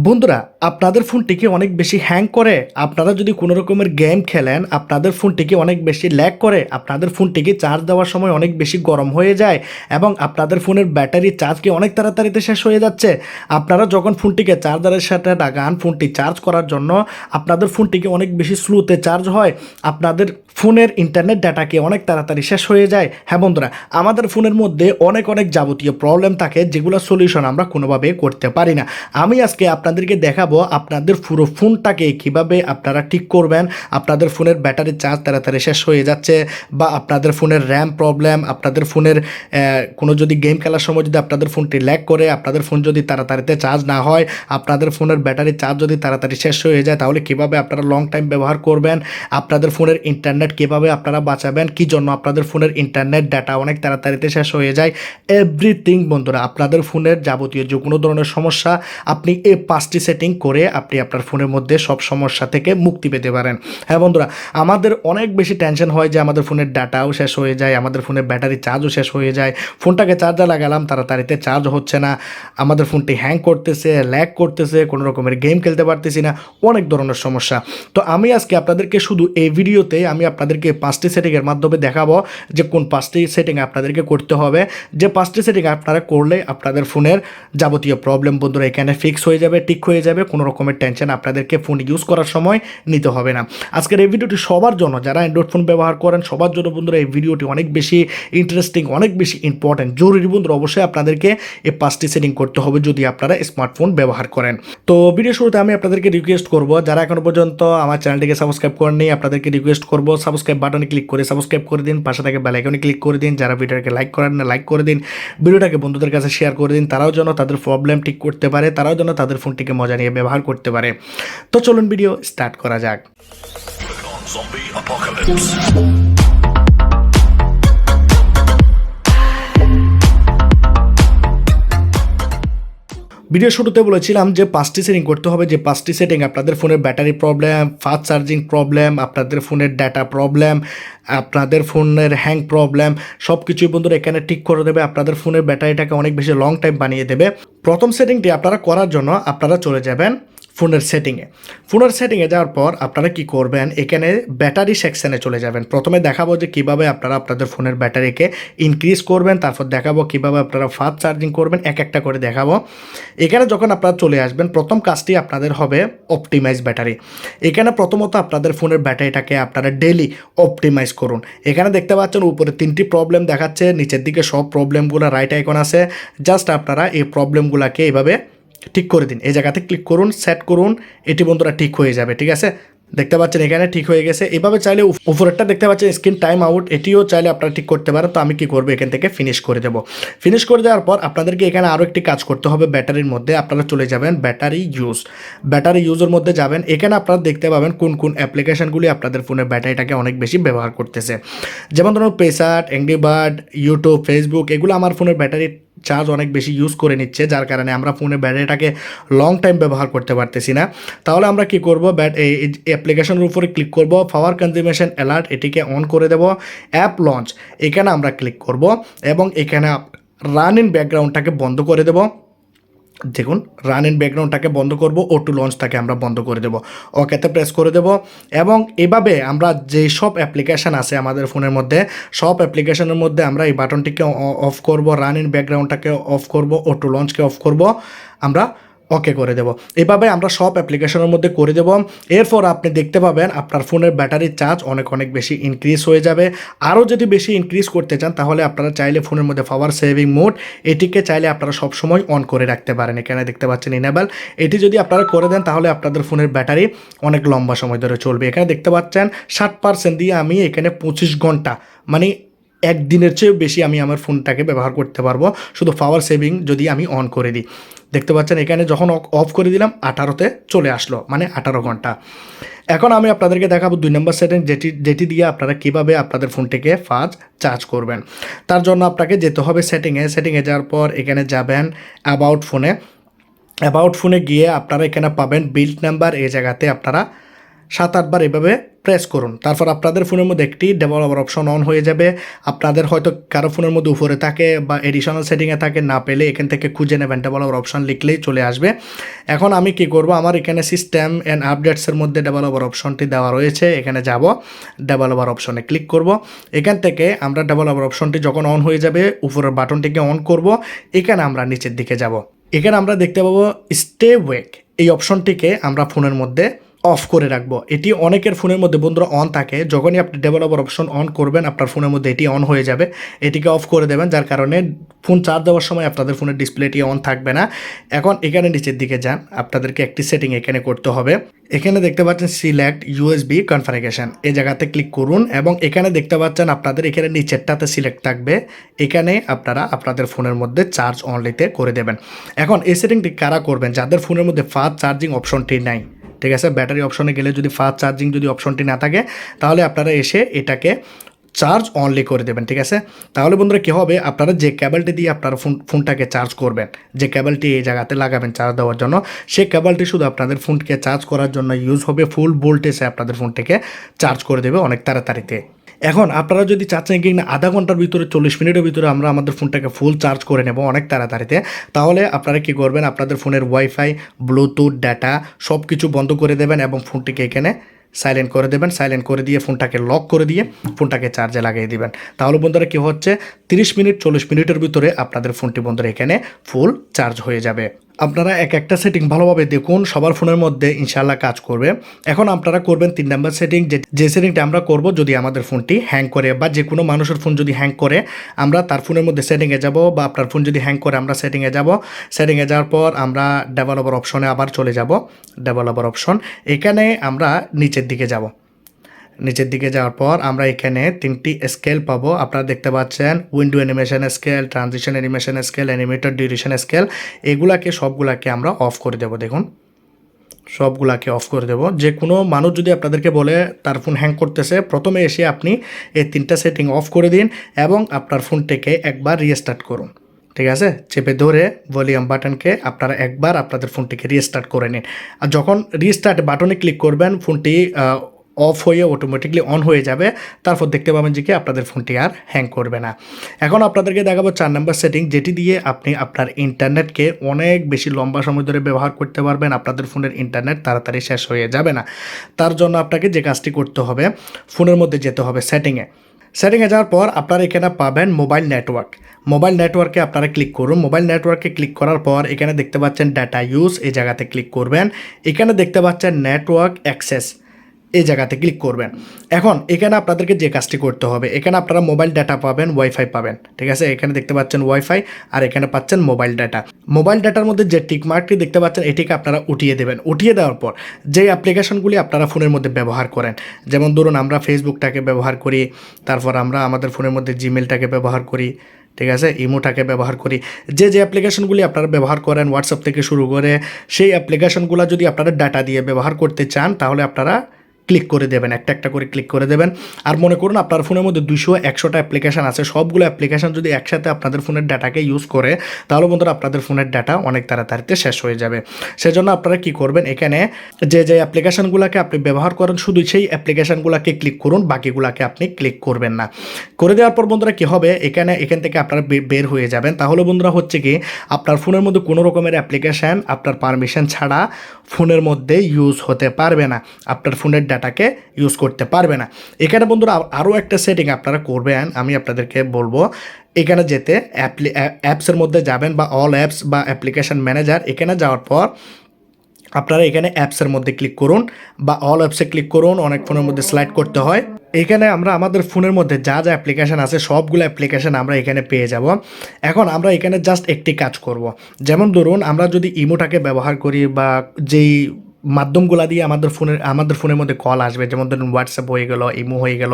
বন্ধুরা, আপনাদের ফোনটি কি অনেক বেশি হ্যাং করে? আপনারা যদি কোনো রকমের গেম খেলেন, আপনাদের ফোনটি কি অনেক বেশি ল্যাগ করে? আপনাদের ফোনটি কি চার্জ দেওয়ার সময় অনেক বেশি গরম হয়ে যায়? এবং আপনাদের ফোনের ব্যাটারি চার্জ কি অনেক তাড়াতাড়িতে শেষ হয়ে যাচ্ছে? আপনারা যখন ফোনটিকে চার্জারের সাথে লাগান, ফোনটি চার্জ করার জন্য আপনাদের ফোনটি কি অনেক বেশি স্লোতে চার্জ হয়? আপনাদের ফোনের ইন্টারনেট ডাটা কি অনেক তাড়াতাড়ি শেষ হয়ে যায়? হ্যাঁ বন্ধুরা, আমাদের ফোনের মধ্যে অনেক অনেক যাবতীয় প্রবলেম থাকে যেগুলো সলিউশন আমরা কোনোভাবে করতে পারি না। আমি আজকে আপনাদেরকে দেখাবো আপনাদের পুরো ফোনটাকে কিভাবে আপনারা ঠিক করবেন। আপনাদের ফোনের ব্যাটারি চার্জ তাড়াতাড়ি শেষ হয়ে যাচ্ছে, বা আপনাদের ফোনের র্যাম প্রবলেম, আপনাদের ফোনের কোনো যদি গেম খেলার সময় যদি আপনাদের ফোনটি ল্যাগ করে, আপনাদের ফোন যদি তাড়াতাড়িতে চার্জ না হয়, আপনাদের ফোনের ব্যাটারি চার্জ যদি তাড়াতাড়ি শেষ হয়ে যায়, তাহলে কিভাবে আপনারা লং টাইম ব্যবহার করবেন, আপনাদের ফোনের ইন্টারনেট কিভাবে আপনারা বাঁচাবেন, কি জন্য আপনাদের ফোনের ইন্টারনেট ডাটা অনেক তাড়াতাড়িতে শেষ হয়ে যায়, এভরিথিং বন্ধুরা। আপনাদের ফোনের যাবতীয় যে কোনো ধরনের সমস্যা আপনি এই 5টি সেটিং করে আপনি আপনার ফোনের মধ্যে সব সমস্যা থেকে মুক্তি পেতে পারেন। হ্যাঁ বন্ধুরা, আমাদের অনেক বেশি টেনশন হয় যে আমাদের ফোনের ডাটাও শেষ হয়ে যায়, আমাদের ফোনের ব্যাটারি চার্জও শেষ হয়ে যায়, ফোনটাকে চার্জার লাগালাম তাড়াতাড়িতে চার্জ হচ্ছে না, আমাদের ফোনটি হ্যাং করতেছে, ল্যাগ করতেছে, কোনো রকমের গেম খেলতে পারতেছি না, অনেক ধরনের সমস্যা। তো আমি আজকে আপনাদেরকে শুধু এই ভিডিওতে আমি আপনাদেরকে 5টি সেটিংয়ের মাধ্যমে দেখাবো যে কোন 5টি সেটিং আপনাদেরকে করতে হবে, যে 5টি সেটিং আপনারা করলে আপনাদের ফোনের যাবতীয় প্রবলেম বন্ধুরা এখানে ফিক্স হয়ে যাবে, ঠিক হয়ে যাবে। কোনো রকমের টেনশন আপনাদেরকে ফোন ইউজ করার সময় নিতে হবে না। আজকের এই ভিডিওটি সবার জন্য, যারা অ্যান্ড্রয়েড ফোন ব্যবহার করেন সবার জন্য বন্ধুরা এই ভিডিওটি অনেক বেশি ইন্টারেস্টিং, অনেক বেশি ইম্পর্টেন্ট, জরুরি বন্ধুরা। অবশ্যই আপনাদেরকে এই 5টি সেটিং করতে হবে যদি আপনারা স্মার্টফোন ব্যবহার করেন। তো ভিডিও শুরুতে আমি আপনাদেরকে রিকোয়েস্ট করব, যারা এখনো পর্যন্ত আমার চ্যানেলটিকে সাবস্ক্রাইব করেননি, আপনাদেরকে রিকোয়েস্ট করব সাবস্ক্রাইব বাটনে ক্লিক করে সাবস্ক্রাইব করে দিন, পাশে থেকে বেল আইকনে ক্লিক করে দিন। যারা ভিডিওটাকে লাইক করেন না লাইক করে দিন, ভিডিওটাকে বন্ধুদের কাছে শেয়ার করে দিন, তারাও যেন তাদের প্রবলেম ঠিক করতে পারে, তারাও যেন তাদের ফোনটিকে মজা নিয়ে ব্যবহার করতে পারে। তো চলুন ভিডিও স্টার্ট করা যাক। ভিডিও শুরুতে বলেছিলাম যে 5টি সেটিং করতে হবে, যে 5টি সেটিং আপনাদের ফোনের battery problem, fast charging problem, আপনাদের ফোনের ডাটা প্রবলেম, আপনাদের ফোনের হ্যাং প্রবলেম সব কিছুই বন্ধুরা এখানে ঠিক করে দেবে, আপনাদের ফোনের ব্যাটারিটাকে অনেক বেশি লং টাইম বানিয়ে দেবে। প্রথম সেটিংটি আপনারা করার জন্য আপনারা চলে যাবেন ফোনের সেটিংয়ে যাওয়ার পর আপনারা কি করবেন, এখানে ব্যাটারি সেকশানে চলে যাবেন। প্রথমে দেখাবো যে কিভাবে আপনারা আপনাদের ফোনের ব্যাটারিকে ইনক্রিজ করবেন, তারপর দেখাবো কিভাবে আপনারা ফাস্ট চার্জিং করবেন, এক একটা করে দেখাবো। এখানে যখন আপনারা চলে আসবেন, প্রথম কাজটি আপনাদের হবে অপটিমাইজ ব্যাটারি। এখানে প্রথমত আপনাদের ফোনের ব্যাটারিটাকে আপনারা ডেইলি অপটিমাইজ করুন। এখানে দেখতে পাচ্ছেন উপরে 3টি প্রবলেম দেখাচ্ছে, নিচের দিকে সব প্রবলেমগুলো রাইট আইকন আছে। জাস্ট আপনারা এই প্রবলেমগুলোকে এইভাবে ঠিক করে দিন, এই জায়গাতে ক্লিক করুন, সেট করুন, এটি বন্ধুরা ঠিক হয়ে যাবে। ঠিক আছে, দেখতে পাচ্ছেন এখানে ঠিক হয়ে গেছে। এভাবে চাইলে উপরেরটা দেখতে পাচ্ছেন স্ক্রিন টাইম আউট, এটিও চাইলে আপনারা ঠিক করতে পারেন। তো আমি কি করবো, এখান থেকে ফিনিশ করে দেবো। ফিনিশ করে দেওয়ার পর আপনাদেরকে এখানে আরও একটি কাজ করতে হবে ব্যাটারির মধ্যে। আপনারা চলে যাবেন ব্যাটারি ইউজের মধ্যে যাবেন। এখানে আপনারা দেখতে পাবেন কোন কোন অ্যাপ্লিকেশনগুলি আপনাদের ফোনের ব্যাটারিটাকে অনেক বেশি ব্যবহার করতেছে। যেমন ধরুন পেসাট, অ্যাংরি বার্ড, ইউটিউব, ফেসবুক, এগুলো আমার ফোনের ব্যাটারি চার্জ অনেক বেশি ইউজ করে নিচ্ছে, যার কারণে আমরা ফোনের ব্যাটারিটাকে লং টাইম ব্যবহার করতে পারতেছি না। তাহলে আমরা কি করব, এই অ্যাপ্লিকেশনের উপরে ক্লিক করব, পাওয়ার কনজিউমেশন অ্যালার্ট এটিকে অন করে দেব, অ্যাপ লঞ্চ এখানে আমরা ক্লিক করব এবং এখানে রান ইন ব্যাকগ্রাউন্ডটাকে বন্ধ করে দেব। দেখুন, রান ইন ব্যাকগ্রাউন্ডটাকে বন্ধ করব, অটো লঞ্চটাকে আমরা বন্ধ করে দেব, ওকেতে প্রেস করে দেব। এবং এভাবে আমরা যেই সব অ্যাপ্লিকেশান আছে আমাদের ফোনের মধ্যে, সব অ্যাপ্লিকেশনের মধ্যে আমরা এই বাটনটিকে অফ করব, রান ইন ব্যাকগ্রাউন্ডটাকে অফ করব, অটো লঞ্চকে অফ করব, আমরা ওকে করে দেব। এভাবে আমরা সব অ্যাপ্লিকেশনের মধ্যে করে দেব। এরপর আপনি দেখতে পাবেন আপনার ফোনের ব্যাটারির চার্জ অনেক অনেক বেশি ইনক্রিজ হয়ে যাবে। আরও যদি বেশি ইনক্রিজ করতে চান তাহলে আপনারা চাইলে ফোনের মধ্যে পাওয়ার সেভিং মোড এটিকে চাইলে আপনারা সবসময় অন করে রাখতে পারেন। এখানে দেখতে পাচ্ছেন ইনেবল, এটি যদি আপনারা করে দেন তাহলে আপনাদের ফোনের ব্যাটারি অনেক লম্বা সময় ধরে চলবে। এখানে দেখতে পাচ্ছেন 60% দিয়ে আমি এখানে 25 ঘন্টা, মানে একদিনের চেয়েও বেশি আমি আমার ফোনটাকে ব্যবহার করতে পারবো, শুধু পাওয়ার সেভিং যদি আমি অন করে দিই। দেখতে পাচ্ছেন এখানে যখন অফ করে দিলাম 18তে চলে আসলো, মানে 18 ঘন্টা। এখন আমি আপনাদেরকে দেখাবো 2 নম্বর সেটিং, যেটি দিয়ে আপনারা কীভাবে আপনাদের ফোনটিকে ফাস্ট চার্জ করবেন। তার জন্য আপনাকে যেতে হবে সেটিংয়ে যাওয়ার পর এখানে যাবেন অ্যাবাউট ফোনে গিয়ে আপনারা এখানে পাবেন বিল্ড নাম্বার, এই জায়গাতে আপনারা 7-8 বার এভাবে প্রেস করুন। তারপর আপনাদের ফোনের মধ্যে একটি ডেভেলপার অপশন অন হয়ে যাবে। আপনাদের হয়তো কারো ফোনের মধ্যে উপরে থাকে বা এডিশনাল সেটিংয়ে থাকে, না পেলে এখান থেকে খুঁজে নেবেন, ডেভেলপার অপশন লিখলেই চলে আসবে। এখন আমি কি করব, আমার এখানে সিস্টেম অ্যান্ড আপডেটসের মধ্যে ডেভেলপার অপশনটি দেওয়া রয়েছে, এখানে যাব, ডেভেলপার অপশনে ক্লিক করব। এখান থেকে আমরা ডেভেলপার অপশনটি যখন অন হয়ে যাবে উপরের বাটনটিকে অন করব। এখানে আমরা নিচের দিকে যাব, এখানে আমরা দেখতে পাবো স্টে ওয়েক, এই অপশনটিকে আমরা ফোনের মধ্যে অফ করে রাখবো। এটি অনেকের ফোনের মধ্যে বন্ধুরা অন থাকে, যখনই আপনি ডেভেলপার অপশন অন করবেন আপনার ফোনের মধ্যে এটি অন হয়ে যাবে, এটিকে অফ করে দেবেন, যার কারণে ফোন চার্জ দেওয়ার সময় আপনাদের ফোনের ডিসপ্লেটি অন থাকবে না। এখন এখানে নিচের দিকে যান, আপনাদেরকে একটি সেটিং এখানে করতে হবে। এখানে দেখতে পাচ্ছেন সিলেক্ট ইউএসবি কনফিগারেশন, এই জায়গাতে ক্লিক করুন এবং এখানে দেখতে পাচ্ছেন আপনাদের এখানে নিচেরটাতে সিলেক্ট থাকবে, এখানে আপনারা আপনাদের ফোনের মধ্যে চার্জ অনলিতে করে দেবেন। এখন এই সেটিংটি কারা করবেন, যাদের ফোনের মধ্যে ফাস্ট চার্জিং অপশনটি নাই, ঠিক আছে, ব্যাটারি অপশনে গেলে যদি ফাস্ট চার্জিং যদি অপশনটি না থাকে তাহলে আপনারা এসে এটাকে চার্জ অনলি করে দেবেন, ঠিক আছে। তাহলে বন্ধুরা কী হবে, আপনারা যে কেবলটি দিয়ে আপনারা ফোনটাকে চার্জ করবেন, যে কেবলটি এই জায়গাতে লাগাবেন চার্জ দেওয়ার জন্য, সেই কেবলটি শুধু আপনাদের ফোনকে চার্জ করার জন্য ইউজ হবে, ফুল ভোল্টেজে আপনাদের ফোনটিকে চার্জ করে দেবে অনেক তাড়াতাড়িতে। এখন আপনারা যদি চাচ্ছেন কি না আধা ঘন্টার ভিতরে 40 মিনিটের ভিতরে আমরা আমাদের ফোনটাকে ফুল চার্জ করে নেব অনেক তাড়াতাড়িতে, তাহলে আপনারা কি করবেন, আপনাদের ফোনের ওয়াইফাই, ব্লুটুথ, ডাটা সব কিছু বন্ধ করে দেবেন এবং ফোনটিকে এখানে সাইলেন্ট করে দেবেন। সাইলেন্ট করে দিয়ে ফোনটাকে লক করে দিয়ে ফোনটাকে চার্জে লাগিয়ে দিবেন। তাহলে বন্ধুরা কী হচ্ছে, 30 মিনিট 40 মিনিটের ভিতরে আপনাদের ফোনটি বন্ধুরা এখানে ফুল চার্জ হয়ে যাবে। আপনারা এক একটা সেটিং ভালোভাবে দেখুন, সবার ফোনের মধ্যে ইনশাআল্লাহ কাজ করবে। এখন আপনারা করবেন 3 নাম্বার সেটিং, যে সেটিংটা আমরা করব যদি আমাদের ফোনটি হ্যাং করে বা যে কোনো মানুষের ফোন যদি হ্যাং করে, আমরা তার ফোনের মধ্যে সেটিংয়ে যাব, বা আপনার ফোন যদি হ্যাং করে আমরা সেটিংয়ে যাব। সেটিংয়ে যাওয়ার পর আমরা ডেভেলপার অপশনে আবার চলে যাব, ডেভেলপার অপশন, এখানে আমরা নিচের দিকে যাব। নিচের দিকে যাওয়ার পর আমরা এখানে 3টি স্কেল পাবো, আপনারা দেখতে পাচ্ছেন window animation scale, transition animation scale, animator duration scale, এগুলাকে সবগুলাকে আমরা অফ করে দেব। দেখুন সবগুলাকে অফ করে দেব। যে কোনো মানুষ যদি আপনাদেরকে বলে তার ফোন হ্যাং করতেছে, প্রথমে এসে আপনি এই 3টা সেটিং অফ করে দিন এবং আপনার ফোনটিকে একবার রিস্টার্ট করুন, ঠিক আছে, চেপে ধরে ভলিউম বাটনকে আপনারা একবার আপনাদের ফোনটিকে রিস্টার্ট করে নিন। আর যখন রিস্টার্ট বাটনে ক্লিক করবেন ফোনটি অফ হয়ে অটোমেটিকলি অন হয়ে যাবে, তারপর দেখতে পাবেন যে কি আপনাদের ফোনটি আর হ্যাং করবে না। এখন আপনাদেরকে দেখাবো 4 নাম্বার সেটিং, যেটি দিয়ে আপনি আপনার ইন্টারনেটকে অনেক বেশি লম্বা সময় ধরে ব্যবহার করতে পারবেন, আপনাদের ফোনের ইন্টারনেট তাড়াতাড়ি শেষ হয়ে যাবে না। তার জন্য আপনাকে যে কাজটি করতে হবে, ফোনের মধ্যে যেতে হবে সেটিংয়ে যাওয়ার পর আপনারা এখানে পাবেন মোবাইল নেটওয়ার্ক। মোবাইল নেটওয়ার্কে আপনারা ক্লিক করুন। মোবাইল নেটওয়ার্কে ক্লিক করার পর এখানে দেখতে পাচ্ছেন ডাটা ইউজ, এই জায়গাতে ক্লিক করবেন। এখানে দেখতে পাচ্ছেন নেটওয়ার্ক অ্যাক্সেস, এই জায়গাতে ক্লিক করবেন। এখন এখানে আপনাদেরকে যে কাজটি করতে হবে, এখানে আপনারা মোবাইল ডাটা পাবেন, ওয়াইফাই পাবেন, ঠিক আছে, এখানে দেখতে পাচ্ছেন ওয়াইফাই আর এখানে পাচ্ছেন মোবাইল ডাটা। মোবাইল ডাটার মধ্যে যে টিকমার্কটি দেখতে পাচ্ছেন এটিকে আপনারা উঠিয়ে দেবেন। উঠিয়ে দেওয়ার পর যে অ্যাপ্লিকেশনগুলি আপনারা ফোনের মধ্যে ব্যবহার করেন, যেমন ধরুন আমরা ফেসবুকটাকে ব্যবহার করি, তারপর আমরা আমাদের ফোনের মধ্যে জিমেলটাকে ব্যবহার করি, ঠিক আছে, ইমোটাকে ব্যবহার করি, যে অ্যাপ্লিকেশনগুলি আপনারা ব্যবহার করেন হোয়াটসঅ্যাপ থেকে শুরু করে, সেই অ্যাপ্লিকেশনগুলো যদি আপনারা ডাটা দিয়ে ব্যবহার করতে চান তাহলে আপনারা ক্লিক করে দেবেন, একটা একটা করে ক্লিক করে দেবেন। আর মনে করুন আপনার ফোনের মধ্যে 200-100টা অ্যাপ্লিকেশান আছে, সবগুলো অ্যাপ্লিকেশান যদি একসাথে আপনাদের ফোনের ডাটাকে ইউজ করে তাহলে বন্ধুরা আপনাদের ফোনের ডাটা অনেক তাড়াতাড়িতে শেষ হয়ে যাবে। সেজন্য আপনারা কি করবেন, এখানে যে অ্যাপ্লিকেশানগুলোকে আপনি ব্যবহার করেন শুধু সেই অ্যাপ্লিকেশানগুলোকে ক্লিক করুন, বাকিগুলোকে আপনি ক্লিক করবেন না। করে দেওয়ার পর বন্ধুরা কী হবে, এখান থেকে আপনারা বের হয়ে যাবেন। তাহলে বন্ধুরা হচ্ছে কি আপনার ফোনের মধ্যে কোনো রকমের অ্যাপ্লিকেশান আপনার পারমিশন ছাড়া ফোনের মধ্যে ইউজ হতে পারবে না, আপনার ফোনের ডাটাকে ইউজ করতে পারবে না। এখানে বন্ধুরা আরও একটা সেটিং আপনারা করবেন, আমি আপনাদেরকে বলবো। এখানে যেতে অ্যাপসের মধ্যে যাবেন বা অল অ্যাপস বা অ্যাপ্লিকেশান ম্যানেজার, এখানে যাওয়ার পর আপনারা এখানে অ্যাপসের মধ্যে ক্লিক করুন বা অল অ্যাপসে ক্লিক করুন, অনেক ফোনের মধ্যে স্লাইড করতে হয়। এখানে আমরা আমাদের ফোনের মধ্যে যা অ্যাপ্লিকেশান আছে সবগুলো অ্যাপ্লিকেশান আমরা এখানে পেয়ে যাব। এখন আমরা এখানে জাস্ট একটি কাজ করব, যেমন ধরুন আমরা যদি ইমোটাকে ব্যবহার করি বা যেই মাধ্যমগুলো দিয়ে আমাদের ফোনের মধ্যে কল আসবে, যেমন ধরুন হোয়াটসঅ্যাপ হয়ে গেল, ইমো হয়ে গেল,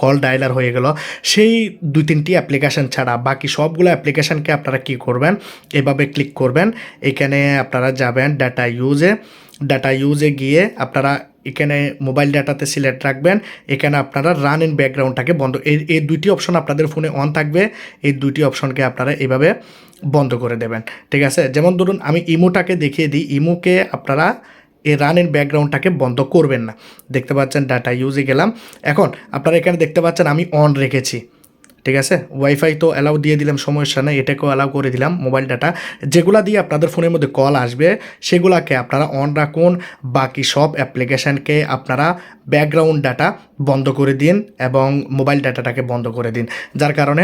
কল ডায়ালার হয়ে গেল, সেই 2-3টি অ্যাপ্লিকেশান ছাড়া বাকি সবগুলো অ্যাপ্লিকেশানকে আপনারা কী করবেন, এভাবে ক্লিক করবেন। এখানে আপনারা যাবেন ডাটা ইউজে গিয়ে আপনারা এখানে মোবাইল ডাটাতে সিলেক্ট রাখবেন। এখানে আপনারা রান ইন ব্যাকগ্রাউন্ডটাকে বন্ধ, এই 2টি অপশন আপনাদের ফোনে অন থাকবে, এই 2টি অপশনকে আপনারা এইভাবে বন্ধ করে দেবেন, ঠিক আছে। যেমন ধরুন আমি ইমোটাকে দেখিয়ে দিই, ইমোকে আপনারা এই রানের ব্যাকগ্রাউন্ডটাকে বন্ধ করবেন না। দেখতে পাচ্ছেন ডাটা ইউজে গেলাম। এখন আপনারা এখানে দেখতে পাচ্ছেন আমি অন রেখেছি, ঠিক আছে। ওয়াইফাই তো অ্যালাউ দিয়ে দিলাম, সমস্যা নেই, এটাকেও অ্যালাউ করে দিলাম। মোবাইল ডাটা যেগুলা দিয়ে আপনাদের ফোনের মধ্যে কল আসবে সেগুলাকে আপনারা অন রাখুন, বাকি সব অ্যাপ্লিকেশানকে আপনারা ব্যাকগ্রাউন্ড ডাটা বন্ধ করে দিন এবং মোবাইল ডাটাটাকে বন্ধ করে দিন, যার কারণে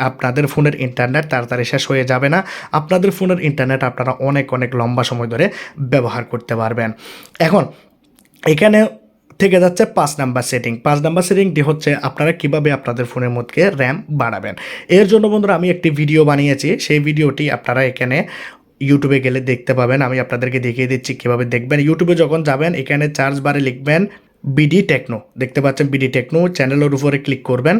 আপনাদের ফোনের ইন্টারনেট তাড়াতাড়ি শেষ হয়ে যাবে না। আপনাদের ফোনের ইন্টারনেট আপনারা অনেক অনেক লম্বা সময় ধরে ব্যবহার করতে পারবেন। এখন এখানে থেকে যাচ্ছে 5 নাম্বার সেটিং। 5 নাম্বার সেটিংটি হচ্ছে আপনারা কিভাবে আপনাদের ফোনের মধ্যে র্যাম বাড়াবেন। এর জন্য বন্ধুরা আমি একটি ভিডিও বানিয়েছি, সেই ভিডিওটি আপনারা এখানে ইউটিউবে গেলে দেখতে পাবেন। আমি আপনাদেরকে দেখিয়ে দিচ্ছি কীভাবে দেখবেন। ইউটিউবে যখন যাবেন এখানে সার্চ বারে লিখবেন বিডি টেকনো, দেখতে পাচ্ছেন বিডি টেকনো, চ্যানেলের উপরে ক্লিক করবেন।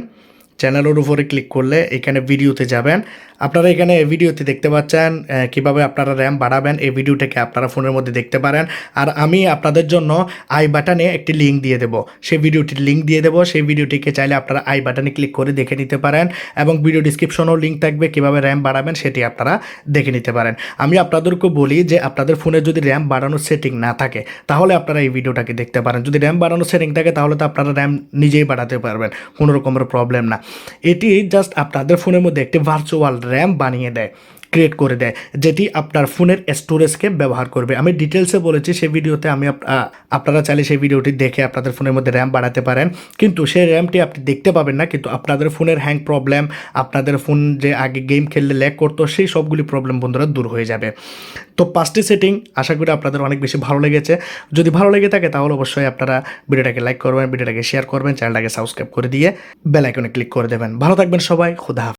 চ্যানেলের উপরে ক্লিক করলে এখানে ভিডিওতে যাবেন। আপনারা এখানে ভিডিওতে দেখতে পাচ্ছেন কিভাবে আপনারা র্যাম বাড়াবেন, এই ভিডিওটাকে আপনারা ফোনের মধ্যে দেখতে পারেন। আর আমি আপনাদের জন্য আই বাটনে একটি লিঙ্ক দিয়ে দেবো, সেই ভিডিওটির লিঙ্ক দিয়ে দেবো। সেই ভিডিওটিকে চাইলে আপনারা আই বাটনে ক্লিক করে দেখে নিতে পারেন এবং ভিডিও ডিসক্রিপশনেও লিঙ্ক থাকবে, কীভাবে র্যাম বাড়াবেন সেটি আপনারা দেখে নিতে পারেন। আমি আপনাদেরকে বলি যে আপনাদের ফোনে যদি র্যাম বাড়ানোর সেটিং না থাকে তাহলে আপনারা এই ভিডিওটাকে দেখতে পারেন। যদি র্যাম বাড়ানোর সেটিং থাকে তাহলে তো আপনারা র্যাম নিজেই বাড়াতে পারবেন, কোনো রকমের প্রবলেম না। এটি জাস্ট আপনাদের ফোনের মধ্যে একটি ভার্চুয়াল র্যাম বানিয়ে দেয়, ক্রিয়েট করে দেয়, যেটি আপনার ফোনের স্টোরেজকে ব্যবহার করবে। আমি ডিটেলসে বলেছি সেই ভিডিওতে, আপনারা চাইলে সেই ভিডিওটি দেখে আপনাদের ফোনের মধ্যে র্যাম বাড়াতে পারেন, কিন্তু সেই র্যামটি আপনি দেখতে পাবেন না, কিন্তু আপনাদের ফোনের হ্যাং প্রবলেম, আপনাদের ফোন যে আগে গেম খেললে ল্যাগ করতো সেই সবগুলি প্রবলেম বন্ধুরা দূর হয়ে যাবে। তো 5টি সেটিং আশা করি আপনাদের অনেক বেশি ভালো লেগেছে। যদি ভালো লেগে থাকে তাহলে অবশ্যই আপনারা ভিডিওটাকে লাইক করবেন, ভিডিওটাকে শেয়ার করবেন, চ্যানেলটাকে সাবস্ক্রাইব করে দিয়ে বেল আইকনে ক্লিক করে দেবেন। ভালো থাকবেন সবাই, খুদা হাফেজ।